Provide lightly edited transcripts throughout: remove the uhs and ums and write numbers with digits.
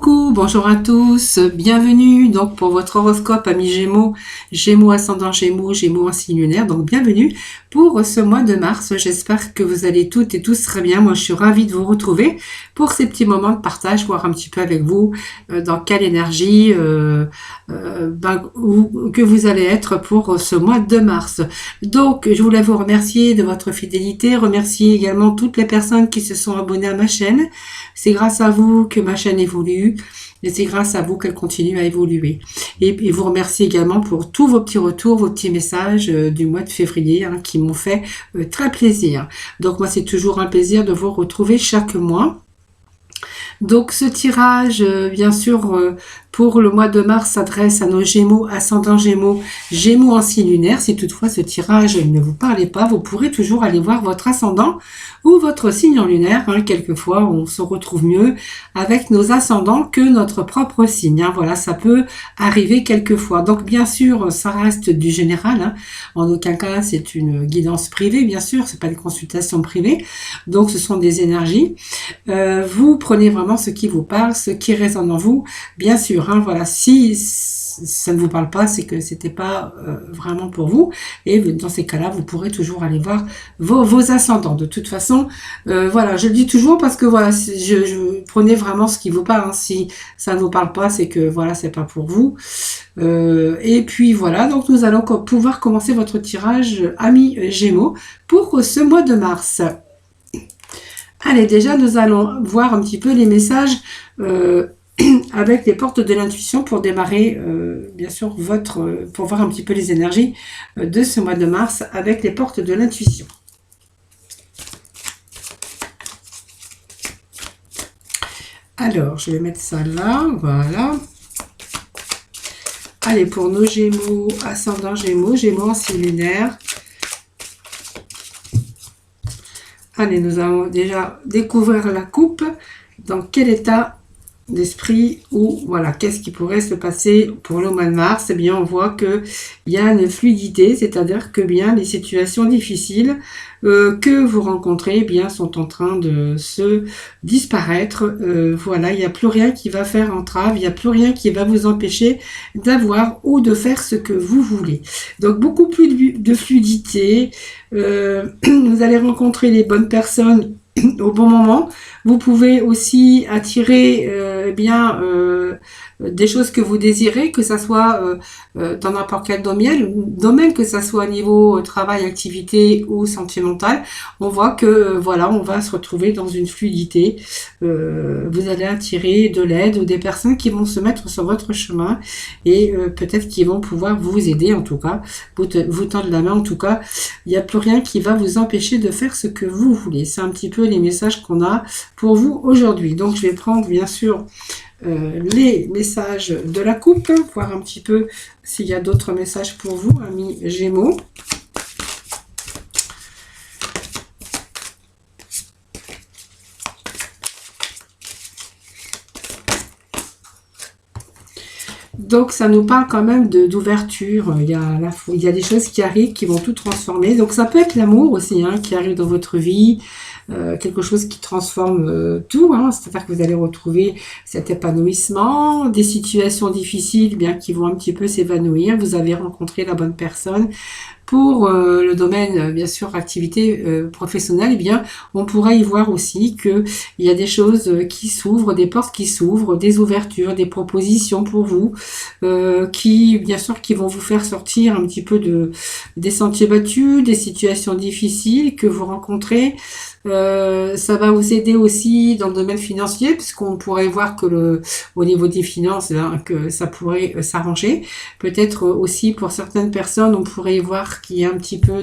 Coucou, bonjour à tous, bienvenue donc pour votre horoscope amis Gémeaux, Gémeaux ascendant Gémeaux, Gémeaux en signe lunaire, donc bienvenue pour ce mois de mars. J'espère que vous allez toutes et tous très bien. Moi je suis ravie de vous retrouver pour ces petits moments de partage, voir un petit peu avec vous dans quelle énergie que vous allez être pour ce mois de mars. Donc je voulais vous remercier de votre fidélité, remercier également toutes les personnes qui se sont abonnées à ma chaîne. C'est grâce à vous que ma chaîne évolue et c'est grâce à vous qu'elle continue à évoluer. Et vous remercie également pour tous vos petits retours, vos petits messages du mois de février qui m'ont fait très plaisir. Donc moi c'est toujours un plaisir de vous retrouver chaque mois. Donc ce tirage, bien sûr, pour le mois de mars s'adresse à nos Gémeaux, ascendant Gémeaux, Gémeaux en signe lunaire. Si toutefois ce tirage ne vous parlait pas, vous pourrez toujours aller voir votre ascendant ou votre signe en lunaire. Quelquefois, on se retrouve mieux avec nos ascendants que notre propre signe. Voilà, ça peut arriver quelquefois. Donc bien sûr, ça reste du général. En aucun cas, c'est une guidance privée, bien sûr. C'est pas une consultation privée. Donc ce sont des énergies. Vous prenez vraiment ce qui vous parle, ce qui résonne en vous, bien sûr. Voilà, si ça ne vous parle pas, c'est que c'était pas vraiment pour vous. Et dans ces cas-là, vous pourrez toujours aller voir vos ascendants. De toute façon, voilà, je le dis toujours parce que voilà, je prenez vraiment ce qui vous parle. Si ça ne vous parle pas, c'est que voilà, c'est pas pour vous. Et puis voilà, donc nous allons pouvoir commencer votre tirage amis Gémeaux pour ce mois de mars. Allez, déjà, nous allons voir un petit peu les messages avec les portes de l'intuition pour démarrer, bien sûr, pour voir un petit peu les énergies de ce mois de mars avec les portes de l'intuition. Alors, je vais mettre ça là, voilà. Allez, pour nos Gémeaux, ascendant Gémeaux, Gémeaux en signe lunaire. Allez, nous allons déjà découvrir la coupe. Dans quel état d'esprit ou voilà, qu'est-ce qui pourrait se passer pour le mois de mars? Eh bien, on voit que il y a une fluidité, c'est-à-dire que bien les situations difficiles que vous rencontrez, eh bien, sont en train de se disparaître. Voilà, il n'y a plus rien qui va faire entrave, il n'y a plus rien qui va vous empêcher d'avoir ou de faire ce que vous voulez. Donc, beaucoup plus de fluidité. Vous allez rencontrer les bonnes personnes au bon moment. Vous pouvez aussi attirer des choses que vous désirez, que ça soit dans n'importe quel domaine, que ça soit au niveau travail, activité ou sentimental. On voit que voilà, on va se retrouver dans une fluidité. Vous allez attirer de l'aide ou des personnes qui vont se mettre sur votre chemin et peut-être qui vont pouvoir vous aider, en tout cas, vous tendre la main. En tout cas, il n'y a plus rien qui va vous empêcher de faire ce que vous voulez. C'est un petit peu les messages qu'on a pour vous aujourd'hui. Donc je vais prendre bien sûr les messages de la coupe, voir un petit peu s'il y a d'autres messages pour vous, amis Gémeaux. Donc ça nous parle quand même d'ouverture. Il y a des choses qui arrivent, qui vont tout transformer. Donc ça peut être l'amour aussi, qui arrive dans votre vie. Quelque chose qui transforme tout, c'est-à-dire que vous allez retrouver cet épanouissement, des situations difficiles bien qui vont un petit peu s'évanouir, vous avez rencontré la bonne personne. Pour le domaine, bien sûr, activité professionnelle, eh bien, on pourrait y voir aussi que il y a des choses qui s'ouvrent, des portes qui s'ouvrent, des ouvertures, des propositions pour vous, qui, bien sûr, qui vont vous faire sortir un petit peu des sentiers battus, des situations difficiles que vous rencontrez. Ça va vous aider aussi dans le domaine financier, puisqu'on pourrait voir que au niveau des finances, que ça pourrait s'arranger. Peut-être aussi pour certaines personnes, on pourrait voir qu'il y a un petit peu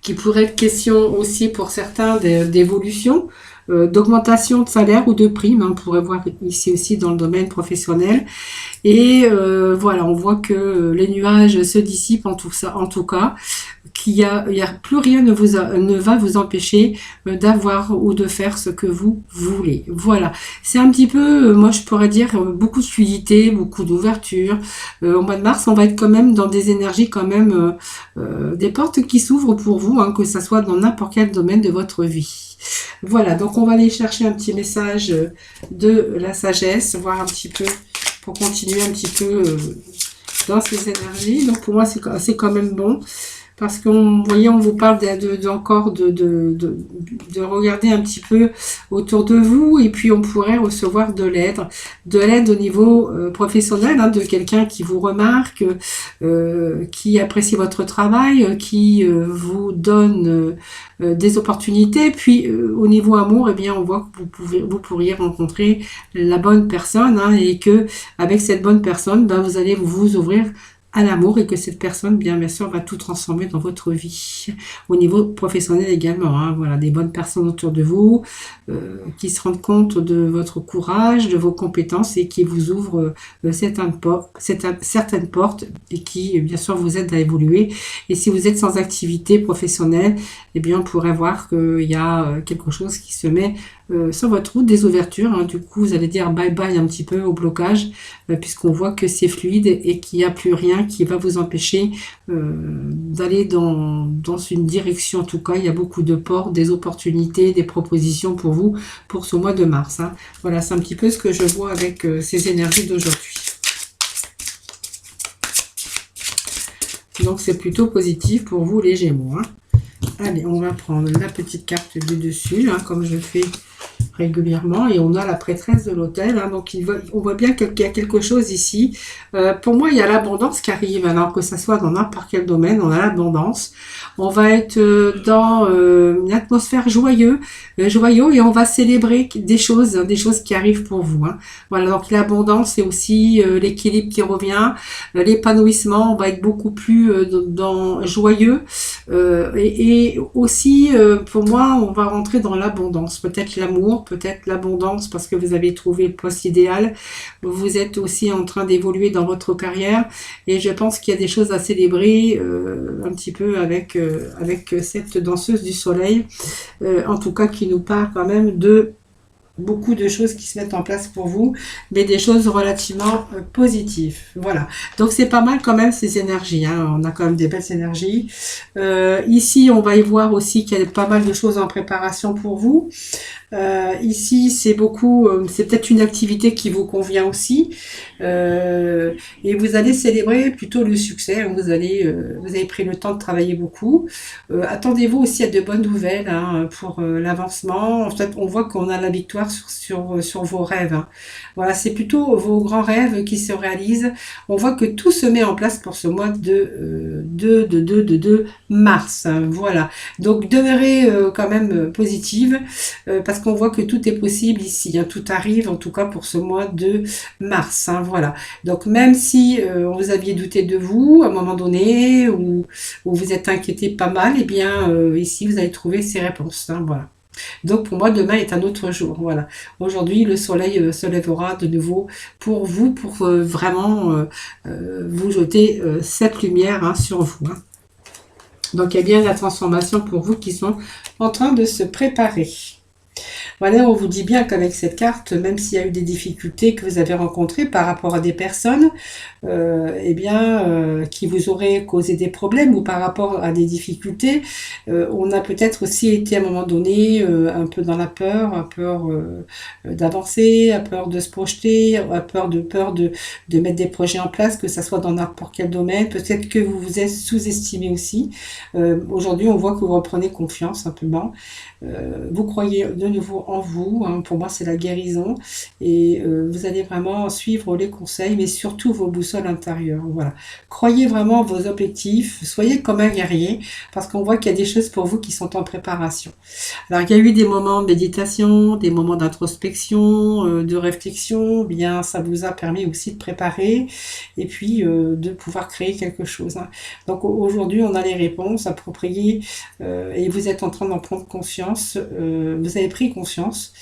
qui pourrait être question aussi pour certains d'évolution, d'augmentation de salaire ou de prime. On pourrait voir ici aussi dans le domaine professionnel. Et voilà, on voit que les nuages se dissipent en tout cas, qu'il y a plus rien ne va vous empêcher d'avoir ou de faire ce que vous voulez. Voilà, c'est un petit peu, moi je pourrais dire, beaucoup de fluidité, beaucoup d'ouverture. Au mois de mars, on va être quand même dans des énergies quand même, des portes qui s'ouvrent pour vous, que ça soit dans n'importe quel domaine de votre vie. Voilà, donc on va aller chercher un petit message de la sagesse, voir un petit peu, pour continuer un petit peu dans ces énergies. Donc pour moi, c'est quand même bon. Parce qu'on, voyez, on vous parle encore de regarder un petit peu autour de vous, et puis on pourrait recevoir de l'aide au niveau professionnel, hein, de quelqu'un qui vous remarque, qui apprécie votre travail, qui vous donne des opportunités. Puis au niveau amour, eh bien, on voit que vous pourriez rencontrer la bonne personne, hein, et que avec cette bonne personne, ben, vous allez vous ouvrir à l'amour, et que cette personne, bien sûr, va tout transformer dans votre vie. Au niveau professionnel également, hein, voilà, des bonnes personnes autour de vous, qui se rendent compte de votre courage, de vos compétences, et qui vous ouvrent certaines portes, et qui, bien sûr, vous aident à évoluer. Et si vous êtes sans activité professionnelle, eh bien, on pourrait voir qu'il y a quelque chose qui se met sur votre route, des ouvertures, hein. Du coup, vous allez dire bye bye un petit peu au blocage, puisqu'on voit que c'est fluide et qu'il n'y a plus rien qui va vous empêcher d'aller dans une direction. En tout cas, il y a beaucoup de portes, des opportunités, des propositions pour vous pour ce mois de mars, hein. Voilà, c'est un petit peu ce que je vois avec ces énergies d'aujourd'hui. Donc, c'est plutôt positif pour vous, les Gémeaux, hein. Allez, on va prendre la petite carte du dessus, hein, comme je fais régulièrement, et on a la prêtresse de l'autel, hein, donc on voit bien qu'il y a quelque chose ici. Pour moi, il y a l'abondance qui arrive, alors que ça soit dans n'importe quel domaine, on a l'abondance. On va être dans une atmosphère joyeuse, et on va célébrer des choses qui arrivent pour vous, hein. Voilà, donc l'abondance, c'est aussi l'équilibre qui revient, l'épanouissement. On va être beaucoup plus joyeux, et aussi, pour moi, on va rentrer dans l'abondance, peut-être l'amour, peut-être l'abondance, parce que vous avez trouvé le poste idéal. Vous êtes aussi en train d'évoluer dans votre carrière, et je pense qu'il y a des choses à célébrer un petit peu avec cette danseuse du soleil, en tout cas qui nous parle quand même de beaucoup de choses qui se mettent en place pour vous, mais des choses relativement positives. Voilà. Donc c'est pas mal quand même ces énergies, hein. On a quand même des belles énergies. Ici, on va y voir aussi qu'il y a pas mal de choses en préparation pour vous. Ici, c'est beaucoup, c'est peut-être une activité qui vous convient aussi, et vous allez célébrer plutôt le succès. Vous avez pris le temps de travailler beaucoup. Attendez-vous aussi à de bonnes nouvelles, hein, pour l'avancement. En fait, on voit qu'on a la victoire sur vos rêves, hein. Voilà, c'est plutôt vos grands rêves qui se réalisent. On voit que tout se met en place pour ce mois de mars, hein. Voilà. Donc demeurez quand même positive, parce qu'on voit que tout est possible ici, hein. Tout arrive, en tout cas pour ce mois de mars, hein. Voilà. Donc même si vous aviez douté de vous à un moment donné, ou vous êtes inquiété pas mal, eh bien ici vous allez trouver ces réponses, hein. Voilà. Donc pour moi, demain est un autre jour. Voilà. Aujourd'hui, le soleil se lèvera de nouveau pour vous, pour vraiment vous jeter cette lumière, hein, sur vous, hein. Donc il y a bien la transformation pour vous qui sont en train de se préparer. Voilà, on vous dit bien qu'avec cette carte, même s'il y a eu des difficultés que vous avez rencontrées par rapport à des personnes, qui vous auraient causé des problèmes, ou par rapport à des difficultés, on a peut-être aussi été à un moment donné un peu dans la peur, d'avancer, à peur de se projeter, à peur de mettre des projets en place, que ça soit dans n'importe quel domaine. Peut-être que vous vous êtes sous-estimé aussi. Aujourd'hui, on voit que vous reprenez confiance simplement. Vous croyez de nouveau en vous, hein. Pour moi, c'est la guérison, et vous allez vraiment suivre les conseils, mais surtout vos boussoles intérieures. Voilà. Croyez vraiment en vos objectifs, soyez comme un guerrier, parce qu'on voit qu'il y a des choses pour vous qui sont en préparation. Alors, il y a eu des moments de méditation, des moments d'introspection, de réflexion. Bien, ça vous a permis aussi de préparer, et puis de pouvoir créer quelque chose, hein. Donc aujourd'hui, on a les réponses appropriées, et vous êtes en train d'en prendre conscience. Vous avez pris conscience,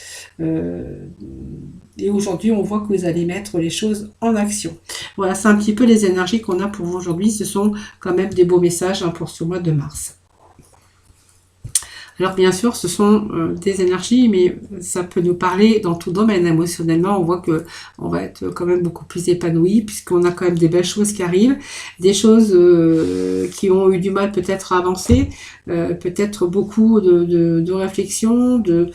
et aujourd'hui on voit que vous allez mettre les choses en action. Voilà, c'est un petit peu les énergies qu'on a pour vous aujourd'hui. Ce sont quand même des beaux messages, hein, pour ce mois de mars. Alors bien sûr, ce sont des énergies, mais ça peut nous parler dans tout domaine. Émotionnellement, on voit que on va être quand même beaucoup plus épanoui, puisqu'on a quand même des belles choses qui arrivent, des choses qui ont eu du mal peut-être à avancer, peut-être beaucoup de réflexion, de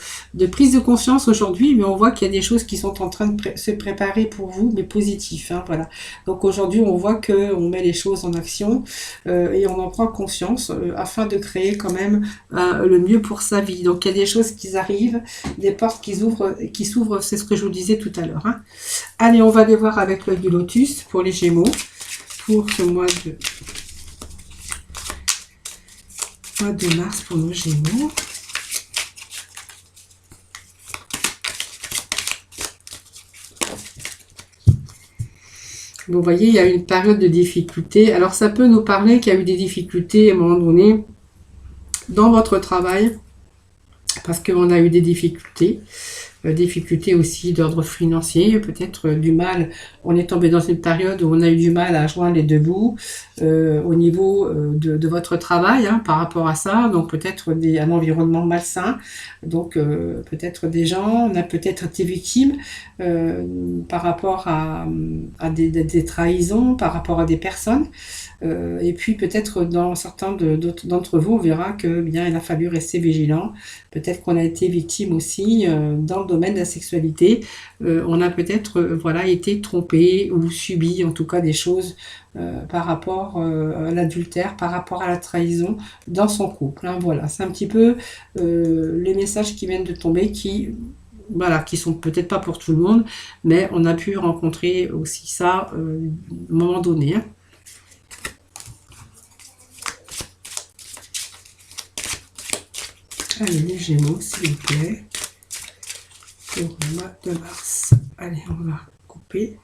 prise de conscience aujourd'hui, mais on voit qu'il y a des choses qui sont en train de se préparer pour vous, mais positifs, hein, voilà. Donc aujourd'hui, on voit qu'on met les choses en action et on en prend conscience afin de créer quand même le mieux pour sa vie. Donc il y a des choses qui arrivent, des portes qui s'ouvrent, c'est ce que je vous disais tout à l'heure. Hein. Allez, on va aller voir avec l'œil du lotus pour les Gémeaux, pour ce mois de mars pour nos Gémeaux. Vous voyez, il y a une période de difficulté. Alors, ça peut nous parler qu'il y a eu des difficultés à un moment donné dans votre travail, parce qu'on a eu des difficultés. Difficultés aussi d'ordre financier, peut-être du mal. On est tombé dans une période où on a eu du mal à joindre les deux bouts au niveau de votre travail hein, par rapport à ça. Donc peut-être un environnement malsain. Donc peut-être des gens, on a peut-être été victimes par rapport à des trahisons, par rapport à des personnes. Et puis peut-être dans certains d'entre vous, on verra que bien il a fallu rester vigilant. Peut-être qu'on a été victime aussi dans le domaine de la sexualité. On a peut-être voilà été trompé ou subi en tout cas des choses par rapport à l'adultère, par rapport à la trahison dans son couple. Hein, voilà, c'est un petit peu les messages qui viennent de tomber voilà, qui sont peut-être pas pour tout le monde, mais on a pu rencontrer aussi ça à un moment donné. Hein. Allez, les Gémeaux, s'il vous plaît, pour le mois de mars. Allez, on va couper.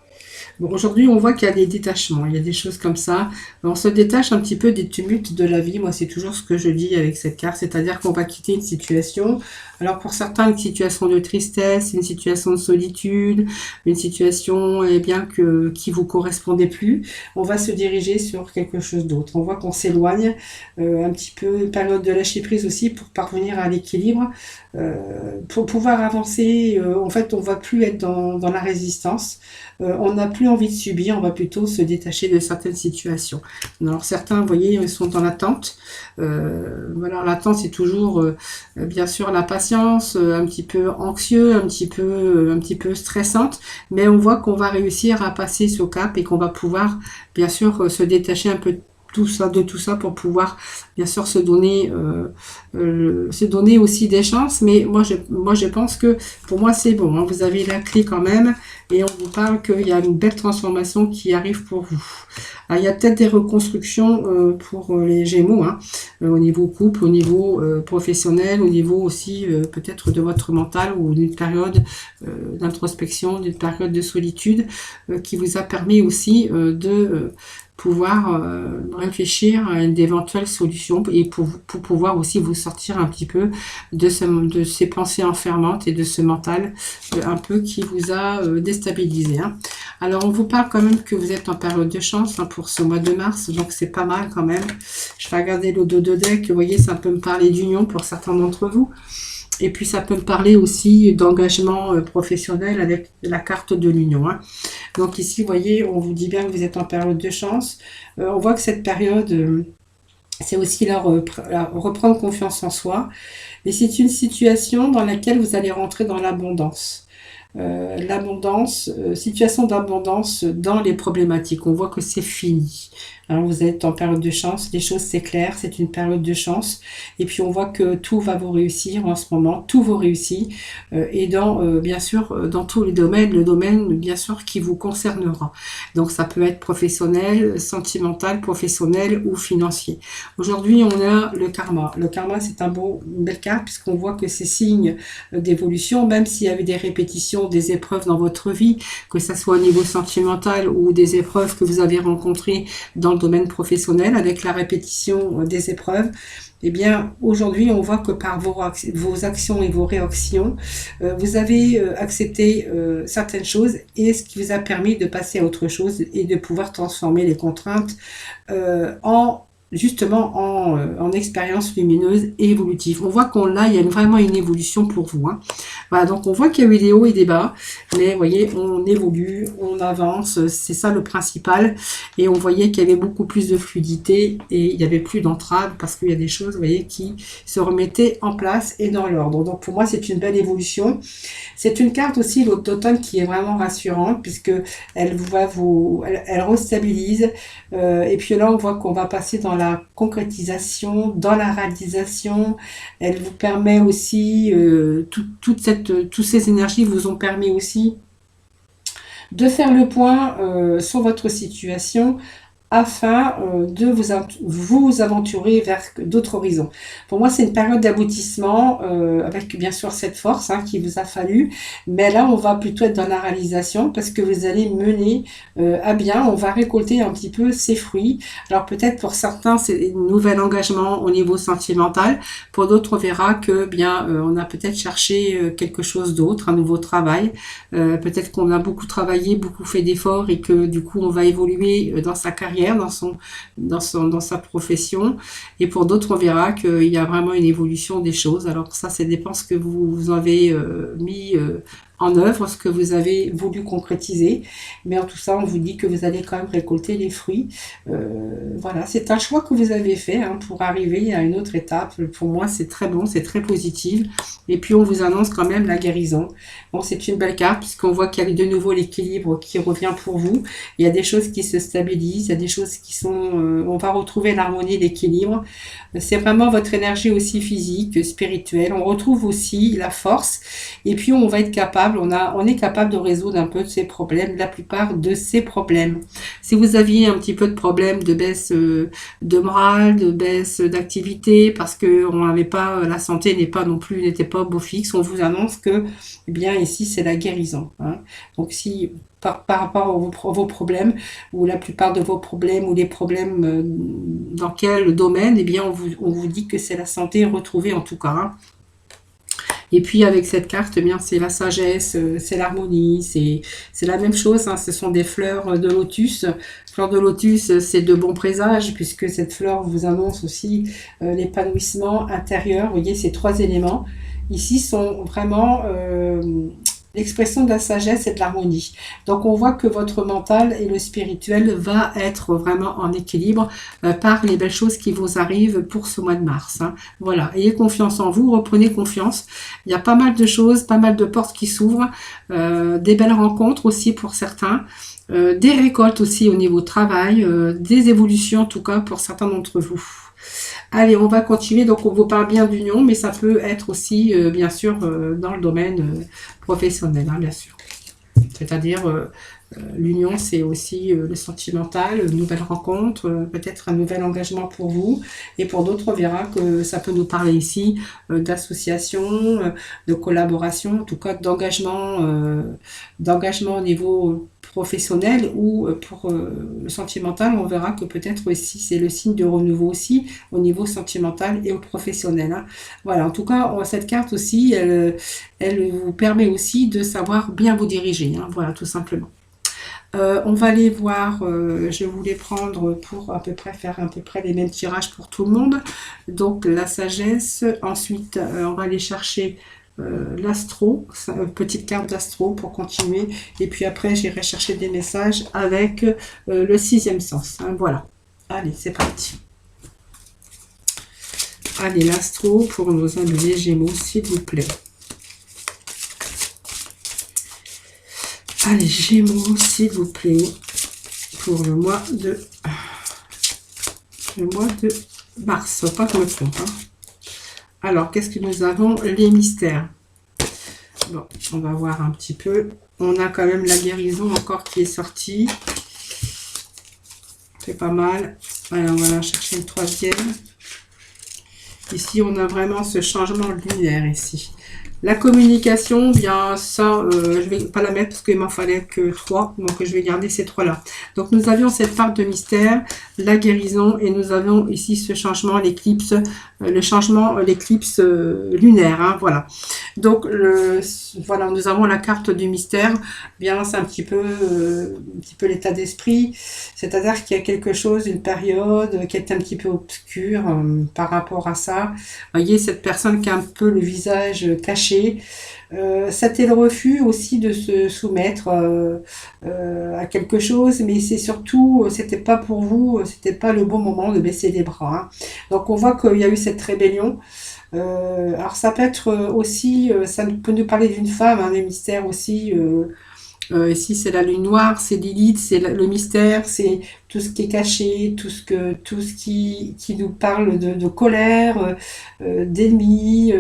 Bon, aujourd'hui, on voit qu'il y a des détachements, il y a des choses comme ça. On se détache un petit peu des tumultes de la vie. Moi, c'est toujours ce que je dis avec cette carte, c'est-à-dire qu'on va quitter une situation. Alors, pour certains, une situation de tristesse, une situation de solitude, une situation eh bien, qui vous correspondait plus. On va se diriger sur quelque chose d'autre. On voit qu'on s'éloigne un petit peu, une période de lâcher prise aussi pour parvenir à l'équilibre, pour pouvoir avancer. En fait, on ne va plus être dans la résistance. On n'a plus envie de subir, on va plutôt se détacher de certaines situations. Alors certains, vous voyez, ils sont dans l'attente. Voilà, l'attente, c'est toujours, bien sûr, la patience, un petit peu anxieux, un petit peu stressante, mais on voit qu'on va réussir à passer ce cap et qu'on va pouvoir, bien sûr, se détacher un peu de tout ça pour pouvoir bien sûr se donner aussi des chances, mais moi je pense que pour moi c'est bon, hein, vous avez la clé quand même et on vous parle qu'il y a une belle transformation qui arrive pour vous. Alors, il y a peut-être des reconstructions pour les Gémeaux, hein, au niveau couple, au niveau professionnel, au niveau aussi peut-être de votre mental ou d'une période d'introspection, d'une période de solitude qui vous a permis aussi de pouvoir réfléchir à d'éventuelles solutions et pour pouvoir aussi vous sortir un petit peu de ces pensées enfermantes et de ce mental un peu qui vous a déstabilisé. Hein. Alors on vous parle quand même que vous êtes en période de chance hein, pour ce mois de mars, donc c'est pas mal quand même. Je vais regarder le dos de deck, vous voyez ça peut me parler d'union pour certains d'entre vous. Et puis ça peut me parler aussi d'engagement professionnel avec la carte de l'union. Hein. Donc ici, vous voyez, on vous dit bien que vous êtes en période de chance. On voit que cette période, c'est aussi la reprendre confiance en soi. Mais c'est une situation dans laquelle vous allez rentrer dans l'abondance. Situation d'abondance dans les problématiques. On voit que c'est fini. Hein, vous êtes en période de chance, les choses c'est clair, c'est une période de chance. Et puis on voit que tout va vous réussir en ce moment, tout vous réussit. Et bien sûr, dans tous les domaines, le domaine bien sûr qui vous concernera. Donc ça peut être professionnel, sentimental, professionnel ou financier. Aujourd'hui, on a le karma. Le karma, c'est une belle carte puisqu'on voit que c'est signe d'évolution, même s'il y avait des répétitions, des épreuves dans votre vie, que ça soit au niveau sentimental ou des épreuves que vous avez rencontrées dans le domaine professionnel avec la répétition des épreuves. Eh bien, aujourd'hui, on voit que par vos actions et vos réactions, vous avez accepté certaines choses et ce qui vous a permis de passer à autre chose et de pouvoir transformer les contraintes en justement en expérience lumineuse et évolutive. On voit qu'on là, il y a vraiment une évolution pour vous. Hein. Voilà, donc on voit qu'il y a eu des hauts et des bas, mais vous voyez, on évolue, on avance, c'est ça le principal. Et on voyait qu'il y avait beaucoup plus de fluidité et il n'y avait plus d'entraves parce qu'il y a des choses, vous voyez, qui se remettaient en place et dans l'ordre. Donc pour moi, c'est une belle évolution. C'est une carte aussi, l'automne, qui est vraiment rassurante puisque elle restabilise. Et puis là, on voit qu'on va passer dans la concrétisation, dans la réalisation. Elle vous permet aussi, toutes ces énergies vous ont permis aussi de faire le point sur votre situation afin de vous aventurer vers d'autres horizons. Pour moi, c'est une période d'aboutissement avec bien sûr cette force qui vous a fallu, mais là, on va plutôt être dans la réalisation parce que vous allez mener à bien, on va récolter un petit peu ses fruits. Alors peut-être pour certains, c'est un nouvel engagement au niveau sentimental, pour d'autres, on verra que bien, on a peut-être cherché quelque chose d'autre, un nouveau travail, peut-être qu'on a beaucoup travaillé, beaucoup fait d'efforts et que du coup, on va évoluer dans sa carrière, dans sa profession, et pour d'autres on verra qu'il y a vraiment une évolution des choses. Alors ça dépend ce que vous avez mis en œuvre, ce que vous avez voulu concrétiser, mais en tout ça on vous dit que vous allez quand même récolter les fruits. Voilà, c'est un choix que vous avez fait pour arriver à une autre étape. Pour moi c'est très bon, c'est très positif, et puis on vous annonce quand même la guérison. Bon, c'est une belle carte puisqu'on voit qu'il y a de nouveau l'équilibre qui revient pour vous. Il y a des choses qui se stabilisent, il y a des choses qui sont... on va retrouver l'harmonie, l'équilibre. C'est vraiment votre énergie aussi physique, spirituelle. On retrouve aussi la force. Et puis, on va être capable, on est capable de résoudre un peu de ces problèmes, la plupart de ces problèmes. Si vous aviez un petit peu de problème de baisse de morale, de baisse d'activité, parce que on n'avait pas, la santé n'était pas au beau fixe, on vous annonce que, eh bien, ici, c'est la guérison. Donc, si par rapport à vos problèmes, ou la plupart de vos problèmes, ou les problèmes dans quel domaine, eh bien, on vous dit que c'est la santé retrouvée en tout cas. Et puis avec cette carte, eh bien c'est la sagesse, c'est l'harmonie, c'est la même chose. Ce sont des fleurs de lotus. Fleurs de lotus, c'est de bons présages puisque cette fleur vous annonce aussi l'épanouissement intérieur. Vous voyez, ces trois éléments ici sont vraiment l'expression de la sagesse et de l'harmonie. Donc on voit que votre mental et le spirituel va être vraiment en équilibre par les belles choses qui vous arrivent pour ce mois de mars. Voilà, ayez confiance en vous, reprenez confiance. Il y a pas mal de choses, pas mal de portes qui s'ouvrent, des belles rencontres aussi pour certains, des récoltes aussi au niveau travail, des évolutions en tout cas pour certains d'entre vous. Allez, on va continuer. Donc, on vous parle bien d'union, mais ça peut être aussi, bien sûr, dans le domaine professionnel, bien sûr. C'est-à-dire, l'union, c'est aussi le sentimental, une nouvelle rencontre, peut-être un nouvel engagement pour vous. Et pour d'autres, on verra que ça peut nous parler ici d'association, de collaboration, en tout cas d'engagement au niveau professionnel, ou pour le sentimental, on verra que peut-être aussi c'est le signe de renouveau aussi au niveau sentimental et au professionnel. Voilà, en tout cas, cette carte aussi, elle vous permet aussi de savoir bien vous diriger. Voilà, tout simplement. On va aller voir, je voulais prendre pour faire à peu près les mêmes tirages pour tout le monde. Donc la sagesse, ensuite on va aller chercher l'astro, petite carte d'astro pour continuer. Et puis après j'irai chercher des messages avec le sixième sens. Voilà, allez c'est parti. Allez, l'astro pour nos amis les Gémeaux, s'il vous plaît. Allez, Gémeaux, s'il vous plaît, pour le mois de mars. Faut pas que je me trompe. Alors, qu'est-ce que nous avons? Les mystères. Bon, on va voir un petit peu. On a quand même la guérison encore qui est sortie. C'est pas mal. Allez, on va en chercher une troisième. Ici, on a vraiment ce changement lunaire ici. La communication, bien ça, je vais pas la mettre parce qu'il m'en fallait que 3, donc je vais garder ces 3-là. Donc nous avions cette part de mystère, la guérison, et nous avons ici ce changement, l'éclipse, le changement, l'éclipse lunaire, hein, voilà. Donc voilà, nous avons la carte du mystère, bien c'est un petit peu l'état d'esprit, c'est-à-dire qu'il y a quelque chose, une période qui est un petit peu obscure par rapport à ça. Vous voyez, cette personne qui a un peu le visage caché, c'était le refus aussi de se soumettre à quelque chose, mais c'est surtout, c'était pas pour vous, c'était pas le bon moment de baisser les bras, hein. Donc on voit qu'il y a eu cette rébellion. Alors ça peut être aussi, ça peut nous parler d'une femme, hein, les mystères aussi. Ici, c'est la lune noire, c'est Lilith, c'est le mystère, c'est tout ce qui est caché, tout ce qui nous parle de colère, d'ennemis,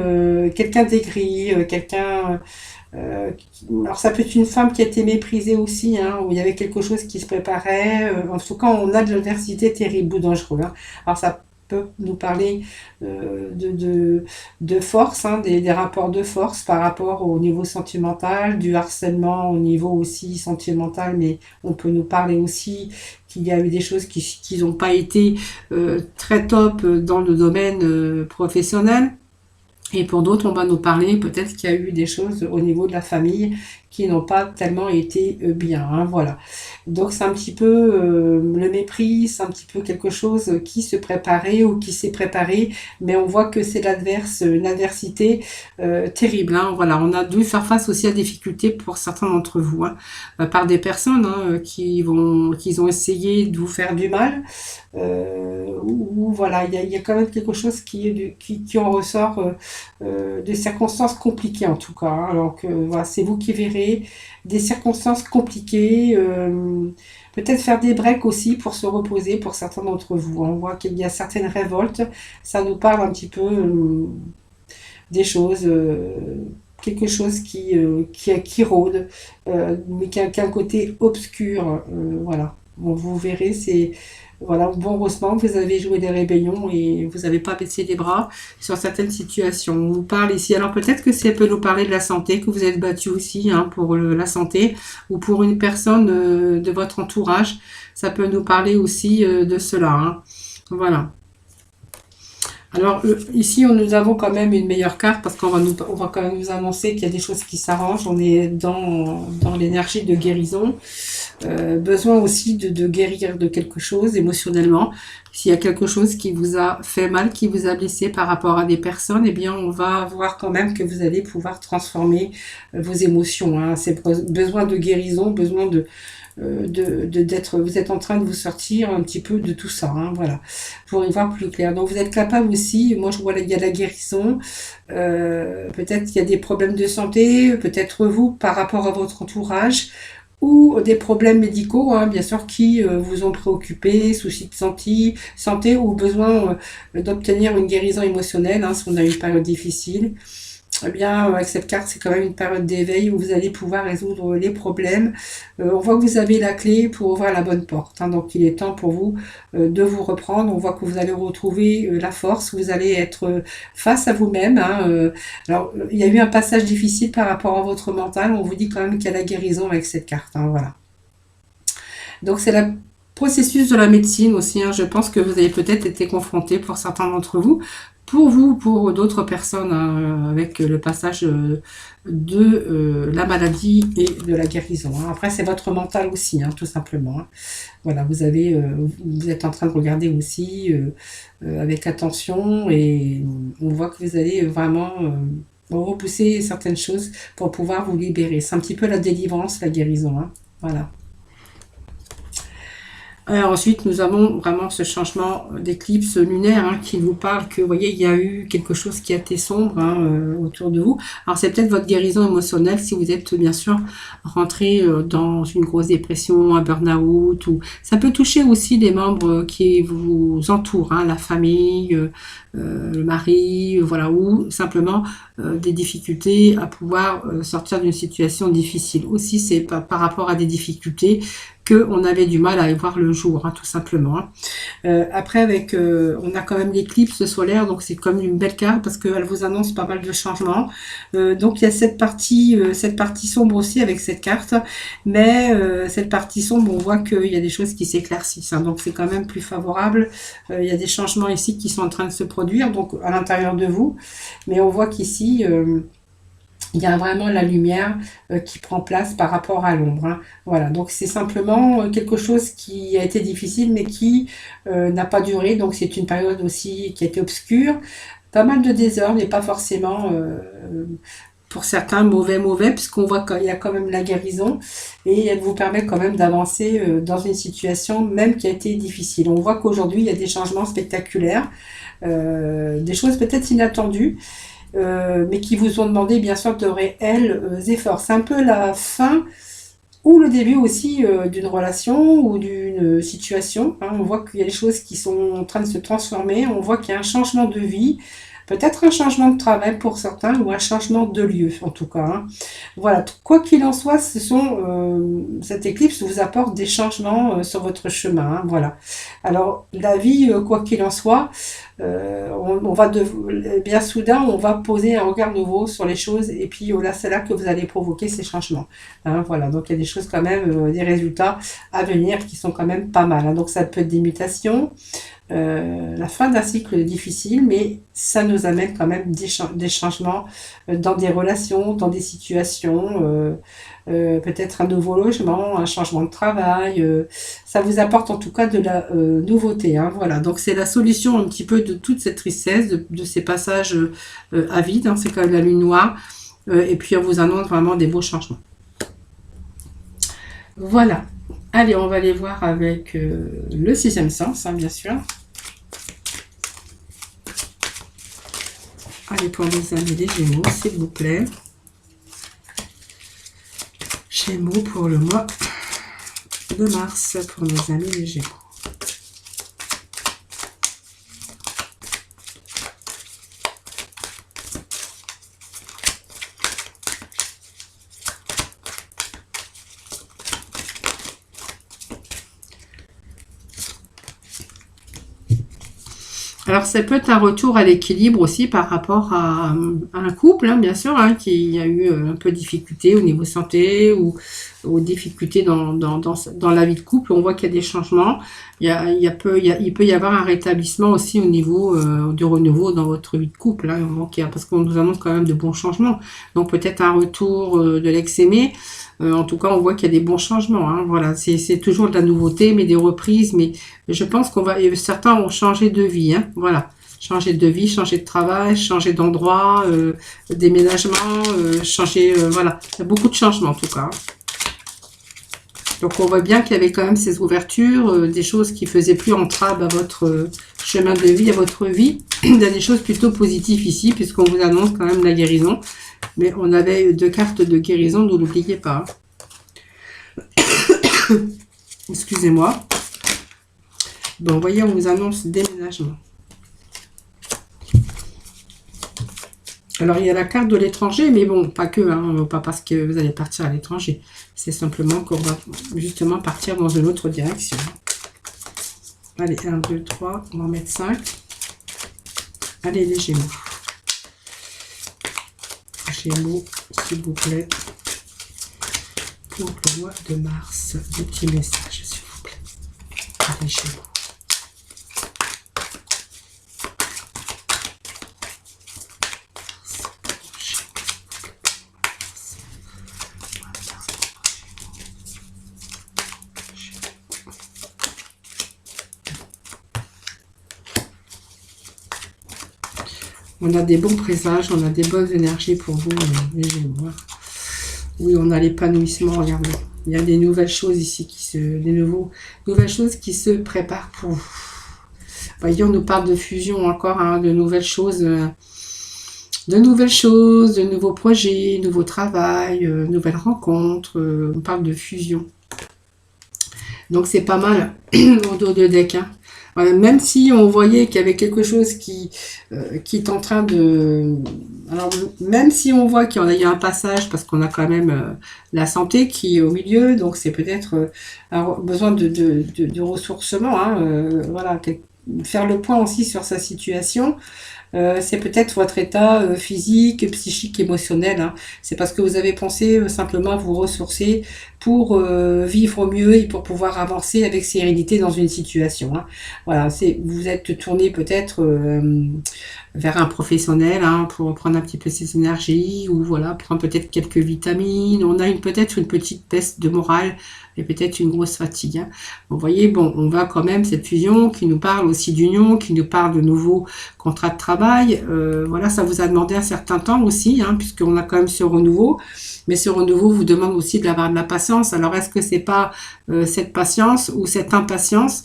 quelqu'un d'aigri, quelqu'un. Alors ça peut être une femme qui a été méprisée aussi, hein, où il y avait quelque chose qui se préparait. En tout cas, on a de l'adversité terrible ou dangereuse, hein. Alors ça peut nous parler de force, hein, des rapports de force par rapport au niveau sentimental, du harcèlement au niveau aussi sentimental, mais on peut nous parler aussi qu'il y a eu des choses qui n'ont pas été très top dans le domaine professionnel. Et pour d'autres, on va nous parler peut-être qu'il y a eu des choses au niveau de la famille qui n'ont pas tellement été bien, hein, voilà. Donc c'est un petit peu le mépris, c'est un petit peu quelque chose qui se préparait ou qui s'est préparé, mais on voit que c'est une adversité terrible, hein, voilà. On a dû faire face aussi à des difficultés pour certains d'entre vous, hein, par des personnes qui ont essayé de vous faire du mal, ou voilà, il y a quand même quelque chose qui en ressort, des circonstances compliquées en tout cas, hein. Alors que voilà, c'est vous qui verrez des circonstances compliquées, peut-être faire des breaks aussi pour se reposer pour certains d'entre vous. On voit qu'il y a certaines révoltes, ça nous parle un petit peu des choses, quelque chose qui rôde, mais qui a un côté obscur, voilà. Bon, vous verrez, c'est voilà, bon, heureusement, vous avez joué des rébellions et vous n'avez pas baissé les bras sur certaines situations. On vous parle ici, alors peut-être que ça peut nous parler de la santé, que vous êtes battu aussi, hein, pour la santé, ou pour une personne de votre entourage. Ça peut nous parler aussi de cela, hein. Voilà. Alors ici, nous avons quand même une meilleure carte parce on va quand même nous annoncer qu'il y a des choses qui s'arrangent. On est dans l'énergie de guérison. Besoin aussi de guérir de quelque chose émotionnellement. S'il y a quelque chose qui vous a fait mal, qui vous a blessé par rapport à des personnes, eh bien, on va voir quand même que vous allez pouvoir transformer vos émotions, hein. C'est besoin de guérison, besoin vous êtes en train de vous sortir un petit peu de tout ça, hein, voilà, pour y voir plus clair. Donc vous êtes capable aussi, moi je vois il y a la guérison, peut-être qu'il y a des problèmes de santé, peut-être vous par rapport à votre entourage, ou des problèmes médicaux, hein, bien sûr, qui vous ont préoccupé, soucis de santé ou besoin d'obtenir une guérison émotionnelle, hein, si on a une période difficile. Eh bien, avec cette carte, c'est quand même une période d'éveil où vous allez pouvoir résoudre les problèmes. On voit que vous avez la clé pour ouvrir la bonne porte, hein, donc il est temps pour vous de vous reprendre. On voit que vous allez retrouver la force, vous allez être face à vous-même, hein. Alors, il y a eu un passage difficile par rapport à votre mental. On vous dit quand même qu'il y a la guérison avec cette carte, hein, voilà. Donc, c'est le processus de la médecine aussi, hein. Je pense que vous avez peut-être été confronté pour certains d'entre vous, pour d'autres personnes, hein, avec le passage de la maladie et de la guérison, hein. Après, c'est votre mental aussi, hein, tout simplement, hein. Voilà, vous êtes en train de regarder aussi avec attention et on voit que vous allez vraiment repousser certaines choses pour pouvoir vous libérer. C'est un petit peu la délivrance, la guérison, hein. Voilà. Alors ensuite, nous avons vraiment ce changement d'éclipse lunaire, hein, qui vous parle que, vous voyez, il y a eu quelque chose qui a été sombre, hein, autour de vous. Alors c'est peut-être votre guérison émotionnelle si vous êtes bien sûr rentré dans une grosse dépression, un burn-out, ou ça peut toucher aussi les membres qui vous entourent, hein, la famille, le mari, voilà, ou simplement des difficultés à pouvoir sortir d'une situation difficile. Aussi, c'est par rapport à des difficultés qu'on avait du mal à y voir le jour, hein, tout simplement. Hein. Après, on a quand même l'éclipse solaire, donc c'est comme une belle carte parce qu'elle vous annonce pas mal de changements. Donc il y a cette partie sombre aussi avec cette carte, mais cette partie sombre, on voit qu'il y a des choses qui s'éclaircissent, hein, donc c'est quand même plus favorable. Il y a des changements ici qui sont en train de se produire, donc à l'intérieur de vous, mais on voit qu'ici il y a vraiment la lumière qui prend place par rapport à l'ombre. Hein. Voilà, donc c'est simplement quelque chose qui a été difficile, mais qui n'a pas duré. Donc c'est une période aussi qui a été obscure. Pas mal de désordre, mais pas forcément, pour certains, mauvais, puisqu'on voit qu'il y a quand même la guérison. Et elle vous permet quand même d'avancer dans une situation même qui a été difficile. On voit qu'aujourd'hui, il y a des changements spectaculaires, des choses peut-être inattendues. Mais qui vous ont demandé bien sûr de réels efforts. C'est un peu la fin ou le début aussi d'une relation ou d'une situation. Hein. On voit qu'il y a des choses qui sont en train de se transformer. On voit qu'il y a un changement de vie. Peut-être un changement de travail pour certains ou un changement de lieu en tout cas. Hein. Voilà, quoi qu'il en soit, cette éclipse vous apporte des changements sur votre chemin. Hein. Voilà. Alors la vie, quoi qu'il en soit, bien soudain, on va poser un regard nouveau sur les choses et puis là, c'est là que vous allez provoquer ces changements. Hein, voilà, donc il y a des choses quand même, des résultats à venir qui sont quand même pas mal. Hein. Donc ça peut être des mutations, la fin d'un cycle difficile, mais ça nous amène quand même des changements dans des relations, dans des situations, peut-être un nouveau logement, un changement de travail. Ça vous apporte en tout cas de la nouveauté. Hein, voilà, donc c'est la solution un petit peu de toute cette tristesse, de ces passages à vide. Hein, c'est quand même la lune noire. Et puis on vous annonce vraiment des beaux changements. Voilà. Allez, on va aller voir avec le sixième sens, hein, bien sûr. Allez, pour mes amis les Gémeaux, s'il vous plaît. Gémeaux pour le mois de mars, pour mes amis les Gémeaux. Alors, ça peut être un retour à l'équilibre aussi par rapport à un couple, hein, bien sûr, hein, qui a eu un peu de difficulté au niveau santé ou aux difficultés dans la vie de couple. On voit qu'il y a des changements. Il peut y avoir un rétablissement aussi au niveau du renouveau dans votre vie de couple, hein, parce qu'on nous annonce quand même de bons changements. Donc, peut-être un retour de l'ex-aimé. En tout cas, on voit qu'il y a des bons changements. Hein, voilà, c'est toujours de la nouveauté, mais des reprises. Mais je pense certains ont changé de vie. Hein, voilà, changer de vie, changer de travail, changer d'endroit, déménagement, voilà, il y a beaucoup de changements en tout cas. Donc on voit bien qu'il y avait quand même ces ouvertures, des choses qui faisaient plus entrave à votre chemin de vie, à votre vie. Il y a des choses plutôt positives ici, puisqu'on vous annonce quand même la guérison. Mais on avait 2 cartes de guérison, ne l'oubliez pas. Excusez-moi. Bon, vous voyez, on vous annonce déménagement. Alors, il y a la carte de l'étranger, mais bon, pas que, hein, pas parce que vous allez partir à l'étranger. C'est simplement qu'on va justement partir dans une autre direction. Allez, 1, 2, 3, on va en mettre 5. Allez, les Gémeaux. Gémeaux, s'il vous plaît, pour le mois de mars. Des petits messages, s'il vous plaît. Allez, Gémeaux. On a des bons présages, on a des bonnes énergies pour vous, les Gémeaux. Oui, on a l'épanouissement, regardez. Il y a des nouvelles choses ici, nouvelles choses qui se préparent pour vous. Voyez, on nous parle de fusion encore, hein, de nouvelles choses, de nouveaux projets, nouveaux travail, nouvelles rencontres. On parle de fusion. Donc c'est pas mal au dos de deck. Hein. Voilà, même si on voyait qu'il y avait quelque chose qui est en train de... Alors, même si on voit qu'il y en a eu un passage, parce qu'on a quand même la santé qui est au milieu, donc c'est peut-être besoin de ressourcement, hein, voilà, faire le point aussi sur sa situation. C'est peut-être votre état physique, psychique, émotionnel. Hein. C'est parce que vous avez pensé simplement à vous ressourcer pour vivre mieux et pour pouvoir avancer avec sérénité dans une situation. Hein. Voilà, vous êtes tourné peut-être vers un professionnel hein, pour prendre un petit peu ses énergies ou voilà, prendre peut-être quelques vitamines. On a peut-être une petite baisse de morale et peut-être une grosse fatigue. Hein. Vous voyez, bon, on va quand même cette fusion qui nous parle aussi d'union, qui nous parle de nouveaux contrats de travail. Voilà, ça vous a demandé un certain temps aussi, hein, puisqu'on a quand même ce renouveau. Mais ce renouveau vous demande aussi d'avoir de la patience. Alors, est-ce que c'est pas cette patience ou cette impatience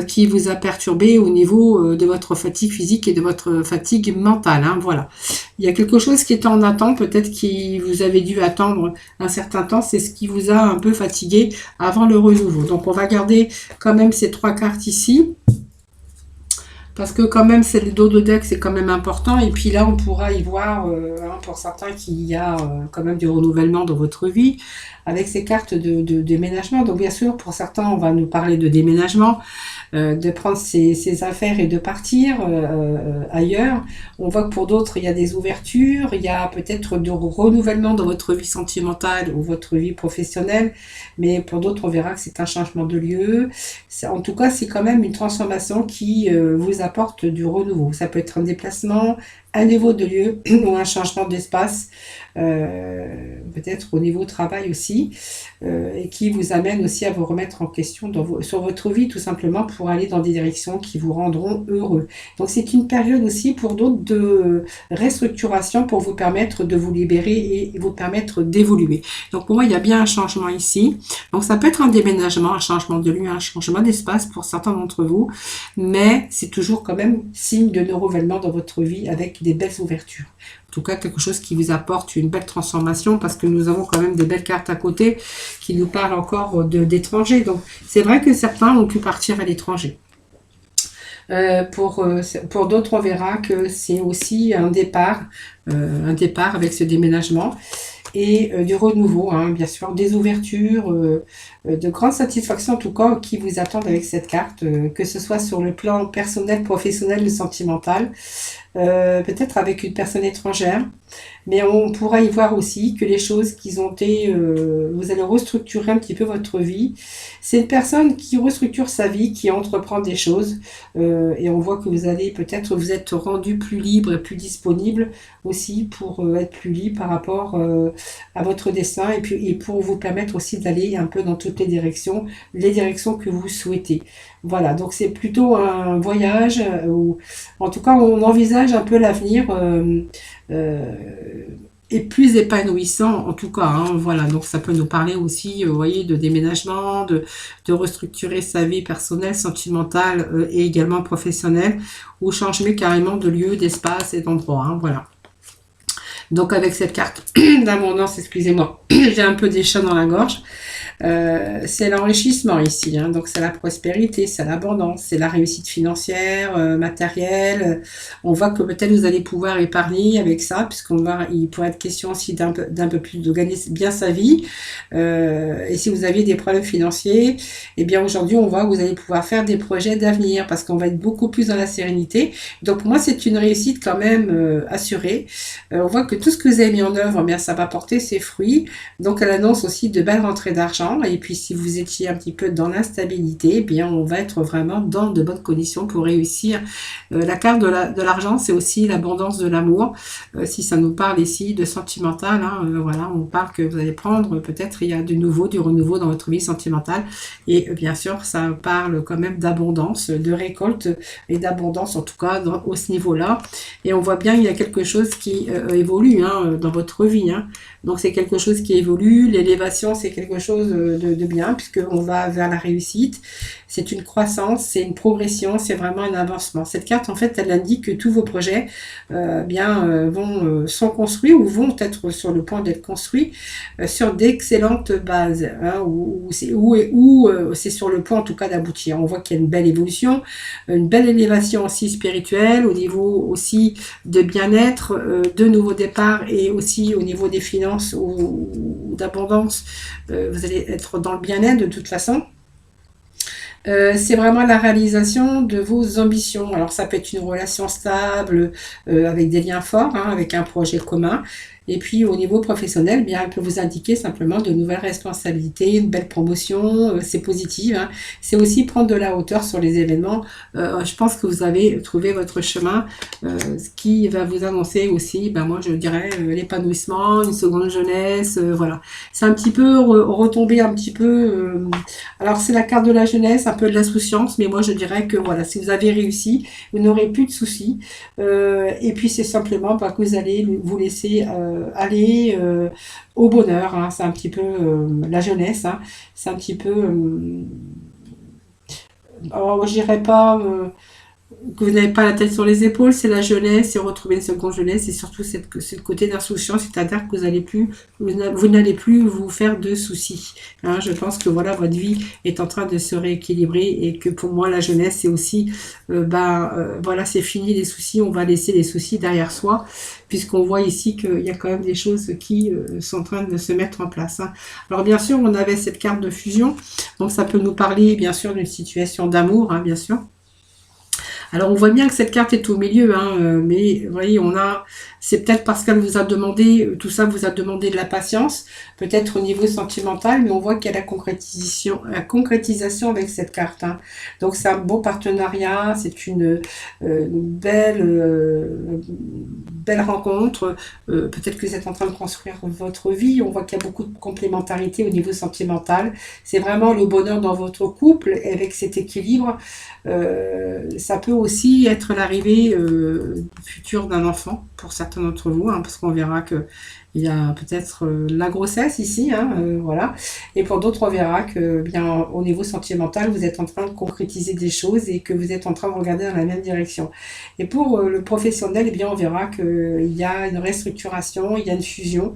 qui vous a perturbé au niveau de votre fatigue physique et de votre fatigue mentale, hein, voilà. Il y a quelque chose qui était en attente, peut-être qui vous avez dû attendre un certain temps, c'est ce qui vous a un peu fatigué avant le renouveau. Donc, on va garder quand même ces 3 cartes ici. Parce que quand même, c'est le dos de deck, c'est quand même important. Et puis là, on pourra y voir, hein, pour certains, qu'il y a quand même du renouvellement dans votre vie, avec ces cartes de déménagement. Donc bien sûr, pour certains, on va nous parler de déménagement, de prendre ses affaires et de partir ailleurs. On voit que pour d'autres, il y a des ouvertures, il y a peut-être du renouvellement dans votre vie sentimentale ou votre vie professionnelle. Mais pour d'autres, on verra que c'est un changement de lieu. En tout cas, c'est quand même une transformation qui vous apporte du renouveau. Ça peut être un déplacement, un niveau de lieu ou un changement d'espace, peut-être au niveau travail aussi, et qui vous amène aussi à vous remettre en question sur votre vie tout simplement pour aller dans des directions qui vous rendront heureux. Donc c'est une période aussi pour d'autres de restructuration pour vous permettre de vous libérer et vous permettre d'évoluer. Donc pour moi il y a bien un changement ici. Donc ça peut être un déménagement, un changement de lieu, un changement d'espace pour certains d'entre vous, mais c'est toujours quand même signe de renouvellement dans votre vie avec des belles ouvertures. En tout cas, quelque chose qui vous apporte une belle transformation parce que nous avons quand même des belles cartes à côté qui nous parlent encore d'étrangers. Donc, c'est vrai que certains ont pu partir à l'étranger. Pour d'autres, on verra que c'est aussi un départ avec ce déménagement et du renouveau, hein, bien sûr, des ouvertures, de grandes satisfactions en tout cas qui vous attendent avec cette carte, que ce soit sur le plan personnel, professionnel ou sentimental. Peut-être avec une personne étrangère, mais on pourra y voir aussi que les choses qui ont été, vous allez restructurer un petit peu votre vie. C'est une personne qui restructure sa vie, qui entreprend des choses, et on voit que vous allez peut-être vous être rendu plus libre et plus disponible aussi pour être plus libre par rapport à votre destin et pour vous permettre aussi d'aller un peu dans toutes les directions que vous souhaitez. Voilà, donc c'est plutôt un voyage où, en tout cas, on envisage un peu l'avenir et plus épanouissant, en tout cas. Hein, voilà, donc ça peut nous parler aussi, vous voyez, de déménagement, de restructurer sa vie personnelle, sentimentale et également professionnelle, ou changer carrément de lieu, d'espace et d'endroit. Hein, voilà. Donc avec cette carte d'abondance, excusez-moi, j'ai un peu des chats dans la gorge. C'est l'enrichissement ici, hein. Donc c'est la prospérité, c'est l'abondance, c'est la réussite financière, matérielle. On voit que peut-être vous allez pouvoir épargner avec ça, il pourrait être question aussi d'un peu plus de gagner bien sa vie. Et si vous aviez des problèmes financiers, eh bien aujourd'hui on voit que vous allez pouvoir faire des projets d'avenir parce qu'on va être beaucoup plus dans la sérénité. Donc pour moi c'est une réussite quand même assurée. On voit que tout ce que vous avez mis en œuvre, eh bien ça va porter ses fruits. Donc elle annonce aussi de belles rentrées d'argent. Et puis si vous étiez un petit peu dans l'instabilité, eh bien on va être vraiment dans de bonnes conditions pour réussir. La carte de l'argent, c'est aussi l'abondance de l'amour. Si ça nous parle ici de sentimental, hein, voilà, on parle que vous allez prendre, peut-être il y a du renouveau dans votre vie sentimentale. Et bien sûr, ça parle quand même d'abondance, de récolte et d'abondance, en tout cas au ce niveau-là. Et on voit bien il y a quelque chose qui évolue hein, dans votre vie. Hein. Donc c'est quelque chose qui évolue. L'élévation, c'est quelque chose de bien, puisqu'on va vers la réussite. C'est une croissance, c'est une progression, c'est vraiment un avancement. Cette carte, en fait, elle indique que tous vos projets sont construits ou vont être sur le point d'être construits sur d'excellentes bases, hein, ou c'est sur le point en tout cas d'aboutir. On voit qu'il y a une belle évolution, une belle élévation aussi spirituelle, au niveau aussi de bien-être, de nouveaux départs, et aussi au niveau des finances ou d'abondance. Vous allez être dans le bien-être de toute façon. C'est vraiment la réalisation de vos ambitions. Alors ça peut être une relation stable, avec des liens forts, hein, avec un projet commun. Et puis au niveau professionnel, bien, elle peut vous indiquer simplement de nouvelles responsabilités, une belle promotion, c'est positif, hein. C'est aussi prendre de la hauteur sur les événements. Je pense que vous avez trouvé votre chemin, ce qui va vous annoncer aussi, ben moi je dirais, l'épanouissement, une seconde jeunesse, voilà. C'est un petit peu retomber un petit peu. Alors c'est la carte de la jeunesse, un peu de l'insouciance, mais moi je dirais que voilà, si vous avez réussi, vous n'aurez plus de soucis. Et puis c'est simplement que vous allez vous laisser aller au bonheur, hein. C'est un petit peu la jeunesse, hein. C'est un petit peu alors je dirais pas que vous n'avez pas la tête sur les épaules, c'est la jeunesse, c'est retrouver une seconde jeunesse, et surtout c'est le côté d'insouciance, c'est-à-dire que vous n'allez plus vous faire de soucis, hein. Je pense que voilà, votre vie est en train de se rééquilibrer, et que pour moi la jeunesse c'est aussi voilà, c'est fini les soucis, on va laisser les soucis derrière soi, puisqu'on voit ici qu'il y a quand même des choses qui sont en train de se mettre en place, hein. Alors bien sûr on avait cette carte de fusion, donc ça peut nous parler bien sûr d'une situation d'amour, hein, bien sûr. Alors on voit bien que cette carte est au milieu, hein, mais vous voyez, c'est peut-être parce qu'elle vous a demandé, tout ça vous a demandé de la patience, peut-être au niveau sentimental, mais on voit qu'il y a la concrétisation avec cette carte, hein. Donc c'est un beau partenariat, c'est une belle rencontre, peut-être que vous êtes en train de construire votre vie, on voit qu'il y a beaucoup de complémentarité au niveau sentimental, c'est vraiment le bonheur dans votre couple, et avec cet équilibre, ça peut aussi être l'arrivée future d'un enfant pour certains d'entre vous, hein, parce qu'on verra que il y a peut-être la grossesse ici, hein, voilà. Et pour d'autres, on verra que bien au niveau sentimental, vous êtes en train de concrétiser des choses et que vous êtes en train de regarder dans la même direction. Et pour le professionnel, eh bien, on verra qu'il y a une restructuration, il y a une fusion,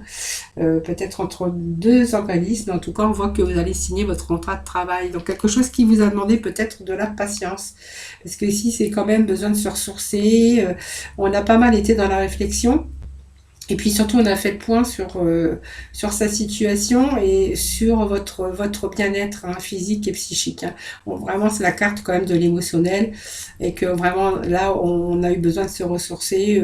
peut-être entre deux organismes. En tout cas, on voit que vous allez signer votre contrat de travail. Donc quelque chose qui vous a demandé peut-être de la patience. Parce que ici, c'est quand même besoin de se ressourcer. On a pas mal été dans la réflexion. Et puis surtout, on a fait le point sur sa situation et sur votre bien-être, hein, physique et psychique, hein. Bon, vraiment, c'est la carte quand même de l'émotionnel, et que vraiment, là, on a eu besoin de se ressourcer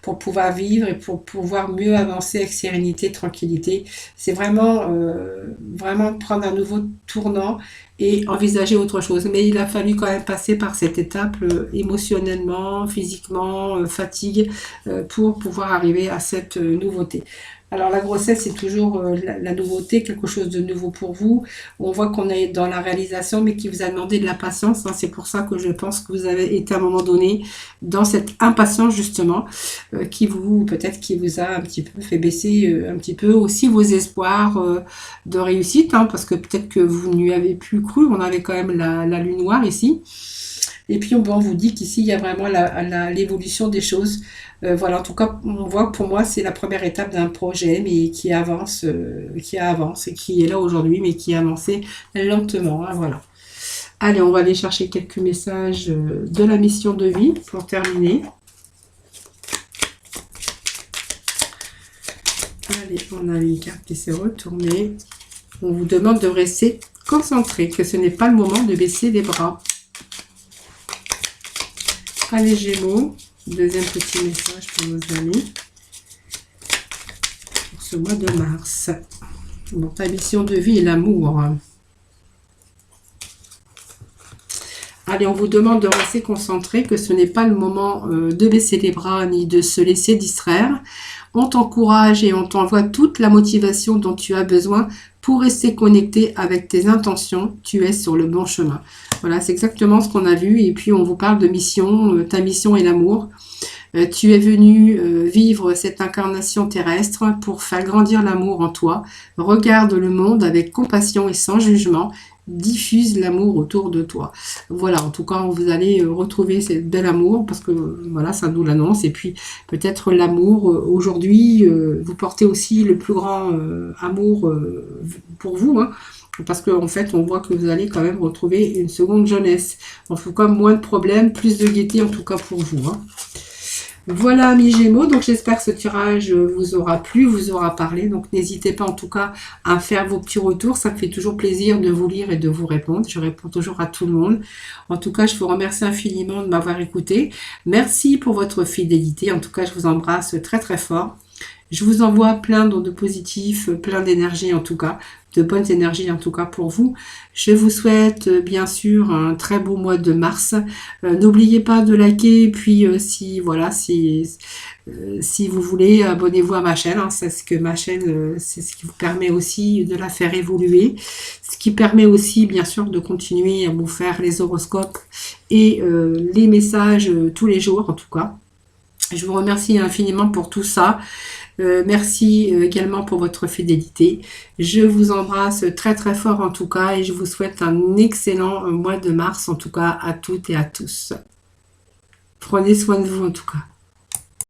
pour pouvoir vivre et pour pouvoir mieux avancer avec sérénité, tranquillité. C'est vraiment prendre un nouveau tournant et envisager autre chose. Mais il a fallu quand même passer par cette étape émotionnellement, physiquement, fatigue, pour pouvoir arriver à cette nouveauté. Alors la grossesse, c'est toujours la nouveauté, quelque chose de nouveau pour vous. On voit qu'on est dans la réalisation, mais qui vous a demandé de la patience, hein. C'est pour ça que je pense que vous avez été à un moment donné dans cette impatience justement, qui vous a un petit peu fait baisser un petit peu aussi vos espoirs de réussite, hein, parce que peut-être que vous n'y avez plus cru. On avait quand même la lune noire ici. Et puis on vous dit qu'ici il y a vraiment l'évolution des choses. Voilà, en tout cas, on voit que pour moi c'est la première étape d'un projet, mais qui avance et qui est là aujourd'hui, mais qui a avancé lentement, hein, voilà. Allez, on va aller chercher quelques messages de la mission de vie pour terminer. Allez, on a une carte qui s'est retournée. On vous demande de rester concentré, que ce n'est pas le moment de baisser les bras. Allez, Gémeaux, deuxième petit message pour nos amis pour ce mois de mars. Bon, ta mission de vie est l'amour. Allez, on vous demande de rester concentré, que ce n'est pas le moment de baisser les bras ni de se laisser distraire. On t'encourage et on t'envoie toute la motivation dont tu as besoin pour rester connecté avec tes intentions. Tu es sur le bon chemin. Voilà, c'est exactement ce qu'on a vu. Et puis, on vous parle de mission. Ta mission est l'amour. Tu es venu vivre cette incarnation terrestre pour faire grandir l'amour en toi. Regarde le monde avec compassion et sans jugement. Diffuse l'amour autour de toi. Voilà, en tout cas, vous allez retrouver ce bel amour parce que voilà, ça nous l'annonce. Et puis peut-être l'amour aujourd'hui, vous portez aussi le plus grand amour pour vous, hein, parce qu'en fait, on voit que vous allez quand même retrouver une seconde jeunesse. En tout cas, moins de problèmes, plus de gaieté en tout cas pour vous, hein. Voilà, amis Gémeaux, donc j'espère que ce tirage vous aura plu, vous aura parlé. Donc n'hésitez pas en tout cas à faire vos petits retours. Ça me fait toujours plaisir de vous lire et de vous répondre. Je réponds toujours à tout le monde. En tout cas, je vous remercie infiniment de m'avoir écouté. Merci pour votre fidélité. En tout cas, je vous embrasse très très fort. Je vous envoie plein d'ondes positifs, plein d'énergie en tout cas, de bonnes énergies en tout cas pour vous. Je vous souhaite bien sûr un très beau mois de mars. N'oubliez pas de liker, puis si vous voulez, abonnez-vous à ma chaîne. Hein, c'est ce que ma chaîne, c'est ce qui vous permet aussi de la faire évoluer. Ce qui permet aussi bien sûr de continuer à vous faire les horoscopes et les messages tous les jours en tout cas. Je vous remercie infiniment pour tout ça. Merci également pour votre fidélité. Je vous embrasse très très fort en tout cas et je vous souhaite un excellent mois de mars en tout cas à toutes et à tous. Prenez soin de vous en tout cas.